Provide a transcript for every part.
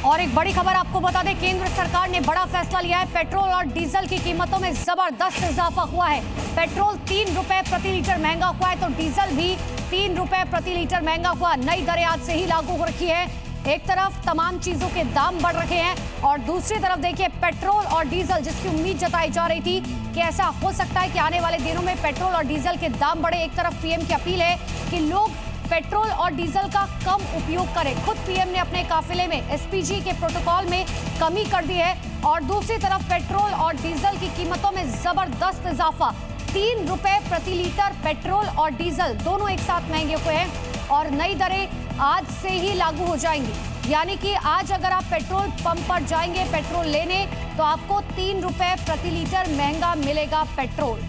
और एक बड़ी खबर आपको बता दें, केंद्र सरकार ने बड़ा फैसला लिया है। पेट्रोल और डीजल की कीमतों में जबरदस्त इजाफा हुआ है। पेट्रोल 3 रुपए प्रति लीटर महंगा हुआ है तो डीजल भी 3 रुपए प्रति लीटर महंगा हुआ। नई दरें आज से ही लागू हो रखी है। एक तरफ तमाम चीजों के दाम बढ़ रखे हैं और दूसरी तरफ देखिए पेट्रोल और डीजल, जिसकी उम्मीद जताई जा रही थी कि ऐसा हो सकता है कि आने वाले दिनों में पेट्रोल और डीजल के दाम बढ़े। एक तरफ पीएम की अपील है कि लोग पेट्रोल और डीजल का कम उपयोग करें। खुद पीएम ने अपने काफिले में एसपीजी के प्रोटोकॉल में कमी कर दी है और दूसरी तरफ पेट्रोल और डीजल की कीमतों में जबरदस्त इजाफा। 3 रुपए प्रति लीटर पेट्रोल और डीजल दोनों एक साथ महंगे हुए हैं और नई दरें आज से ही लागू हो जाएंगी। यानी कि आज अगर आप पेट्रोल पंप पर जाएंगे पेट्रोल लेने तो आपको 3 रुपए प्रति लीटर महंगा मिलेगा पेट्रोल।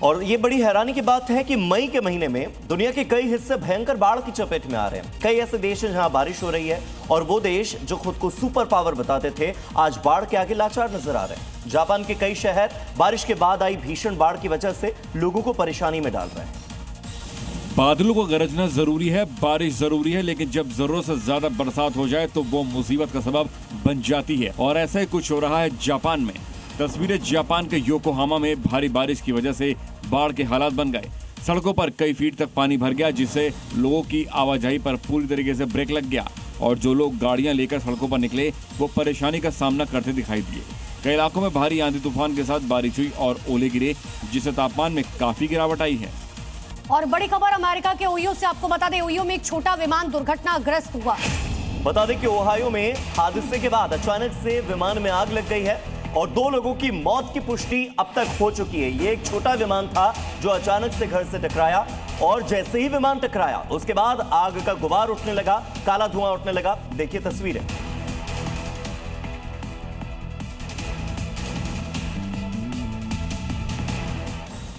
और ये बड़ी हैरानी की बात है कि मई के महीने में दुनिया के कई हिस्से भयंकर बाढ़ की चपेट में आ रहे हैं। कई ऐसे देश हैं जहां बारिश हो रही है और वो देश जो खुद को सुपर पावर बताते थे आज बाढ़ के आगे लाचार नजर आ रहे हैं। जापान के कई शहर बारिश के बाद आई भीषण बाढ़ की वजह से लोगों को परेशानी में डाल रहे हैं। बादलों को गरजना जरूरी है, बारिश जरूरी है, लेकिन जब जरूरत से ज्यादा बरसात हो जाए तो वो मुसीबत का सबब बन जाती है और ऐसा ही कुछ हो रहा है जापान में। तस्वीरें जापान के योकोहामा में भारी बारिश की वजह से बाढ़ के हालात बन गए। सड़कों पर कई फीट तक पानी भर गया जिससे लोगों की आवाजाही पर पूरी तरीके से ब्रेक लग गया और जो लोग गाड़ियां लेकर सड़कों पर निकले वो परेशानी का सामना करते दिखाई दिए। कई इलाकों में भारी आंधी तूफान के साथ बारिश हुई और ओले गिरे जिससे तापमान में काफी गिरावट आई है। और बड़ी खबर अमेरिका के ओहियो से आपको बता दें, ओहियो में एक छोटा विमान दुर्घटनाग्रस्त हुआ। बता दें कि ओहायो में हादसे के बाद अचानक से विमान में आग लग गई है और 2 लोगों की मौत की पुष्टि अब तक हो चुकी है। ये एक छोटा विमान था जो अचानक से घर से टकराया और जैसे ही विमान टकराया उसके बाद आग का गुबार उठने लगा, काला धुआं उठने लगा। देखिए तस्वीरें।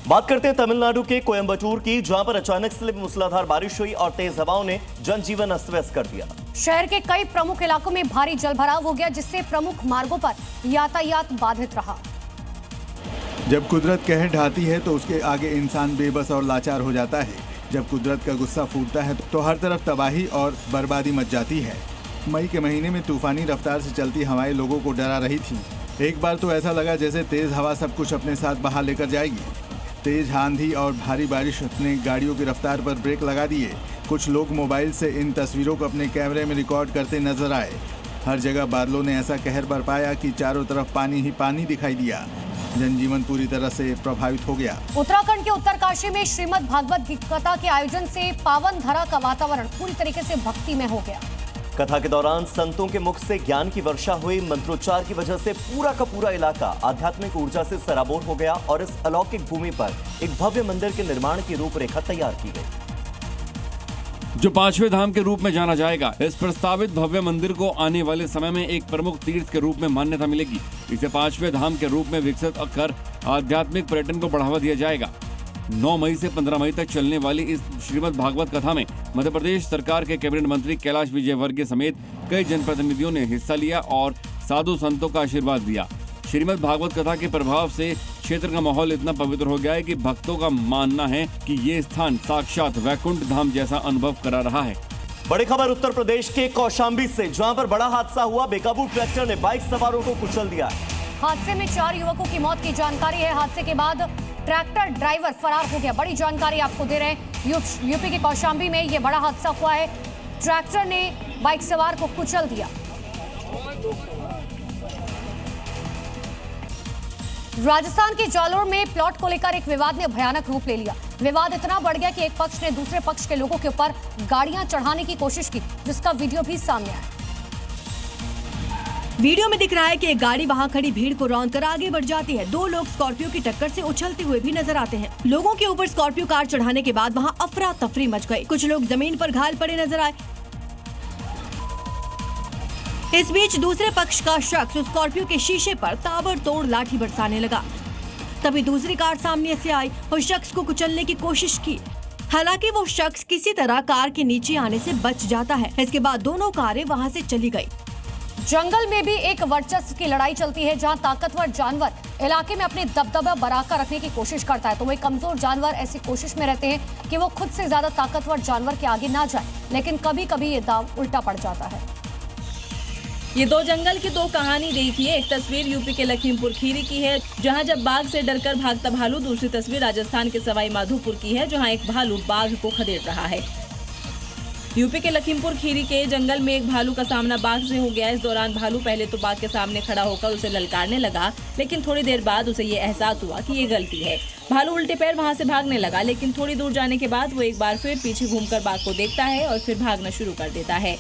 बात करते हैं तमिलनाडु के कोयंबटूर की, जहां पर अचानक से मूसलाधार बारिश हुई और तेज हवाओं ने जनजीवन अस्त व्यस्त कर दिया। शहर के कई प्रमुख इलाकों में भारी जलभराव हो गया जिससे प्रमुख मार्गों पर यातायात बाधित रहा। जब कुदरत कहर ढाती है तो उसके आगे इंसान बेबस और लाचार हो जाता है। जब कुदरत का गुस्सा फूटता है तो हर तरफ तबाही और बर्बादी मच जाती है। मई के महीने में तूफानी रफ्तार से चलती हवाएं लोगों को डरा रही थी। एक बार तो ऐसा लगा जैसे तेज हवा सब कुछ अपने साथ बहा लेकर जाएगी। तेज आंधी और भारी बारिश ने गाड़ियों की रफ्तार पर ब्रेक लगा दिए। कुछ लोग मोबाइल से इन तस्वीरों को अपने कैमरे में रिकॉर्ड करते नजर आए। हर जगह बादलों ने ऐसा कहर बरपाया कि चारों तरफ पानी ही पानी दिखाई दिया। जनजीवन पूरी तरह से प्रभावित हो गया। उत्तराखंड के उत्तरकाशी में श्रीमद् भागवत कथा के आयोजन से पावन धरा का वातावरण पूरी तरीके से भक्ति में हो गया। कथा के दौरान संतों के मुख से ज्ञान की वर्षा हुई। मंत्रोच्चार की वजह से पूरा का पूरा इलाका आध्यात्मिक ऊर्जा से सराबोर हो गया और इस अलौकिक भूमि पर एक भव्य मंदिर के निर्माण की रूपरेखा तैयार की गई जो 5वें धाम के रूप में जाना जाएगा। इस प्रस्तावित भव्य मंदिर को आने वाले समय में एक प्रमुख तीर्थ के रूप में मान्यता मिलेगी। इसे 5वें धाम के रूप में विकसित कर आध्यात्मिक पर्यटन को बढ़ावा दिया जाएगा। 9 मई से 15 मई तक चलने वाली इस श्रीमद् भागवत कथा में मध्य प्रदेश सरकार के कैबिनेट मंत्री कैलाश विजयवर्गीय समेत कई जनप्रतिनिधियों ने हिस्सा लिया और साधु संतों का आशीर्वाद दिया। श्रीमद् भागवत कथा के प्रभाव से क्षेत्र का माहौल इतना पवित्र हो गया है कि भक्तों का मानना है कि ये स्थान साक्षात वैकुंठ धाम जैसा अनुभव करा रहा है। बड़ी खबर उत्तर प्रदेश के कौशाम्बी से, जहां पर बड़ा हादसा हुआ। बेकाबू ट्रैक्टर ने बाइक सवारों को कुचल दिया। हादसे में 4 युवकों की मौत की जानकारी है। हादसे के बाद ट्रैक्टर ड्राइवर फरार हो गया। बड़ी जानकारी आपको दे रहे हैं, यूपी के कौशाम्बी में यह बड़ा हादसा हुआ है। ट्रैक्टर ने बाइक सवार को कुचल दिया। राजस्थान के जालोर में प्लॉट को लेकर एक विवाद ने भयानक रूप ले लिया। विवाद इतना बढ़ गया कि एक पक्ष ने दूसरे पक्ष के लोगों के ऊपर गाड़ियां चढ़ाने की कोशिश की, जिसका वीडियो भी सामने आया। वीडियो में दिख रहा है कि एक गाड़ी वहां खड़ी भीड़ को रौंदकर आगे बढ़ जाती है। 2 लोग स्कॉर्पियो की टक्कर से उछलते हुए भी नजर आते हैं। लोगों के ऊपर स्कॉर्पियो कार चढ़ाने के बाद वहां अफरा तफरी मच गई। कुछ लोग जमीन पर घायल पड़े नजर आए। इस बीच दूसरे पक्ष का शख्स स्कॉर्पियो के शीशे पर ताबड़तोड़ लाठी बरसाने लगा। तभी दूसरी कार सामने से आई और शख्स को कुचलने की कोशिश की। हालांकि वो शख्स किसी तरह कार के नीचे आने से बच जाता है। इसके बाद दोनों कारें वहां से चली गई। जंगल में भी एक वर्चस्व की लड़ाई चलती है, जहां ताकतवर जानवर इलाके में अपने दबदबा बरकरार रखने की कोशिश करता है, तो वही कमजोर जानवर ऐसी कोशिश में रहते हैं कि वो खुद से ज्यादा ताकतवर जानवर के आगे ना जाए, लेकिन कभी कभी ये दांव उल्टा पड़ जाता है। ये दो जंगल की दो कहानी देखिए। एक तस्वीर यूपी के लखीमपुर खीरी की है, जहां जब बाघ से डरकर भागता भालू। दूसरी तस्वीर राजस्थान के सवाई माधोपुर की है, जहां एक भालू बाघ को खदेड़ रहा है। यूपी के लखीमपुर खीरी के जंगल में एक भालू का सामना बाघ से हो गया। इस दौरान भालू पहले तो बाघ के सामने खड़ा होकर उसे ललकारने लगा, लेकिन थोड़ी देर बाद उसे ये एहसास हुआ कि ये गलती है। भालू उल्टे पैर वहां से भागने लगा, लेकिन थोड़ी दूर जाने के बाद वो एक बार फिर पीछे घूमकर बाघ को देखता है और फिर भागना शुरू कर देता है।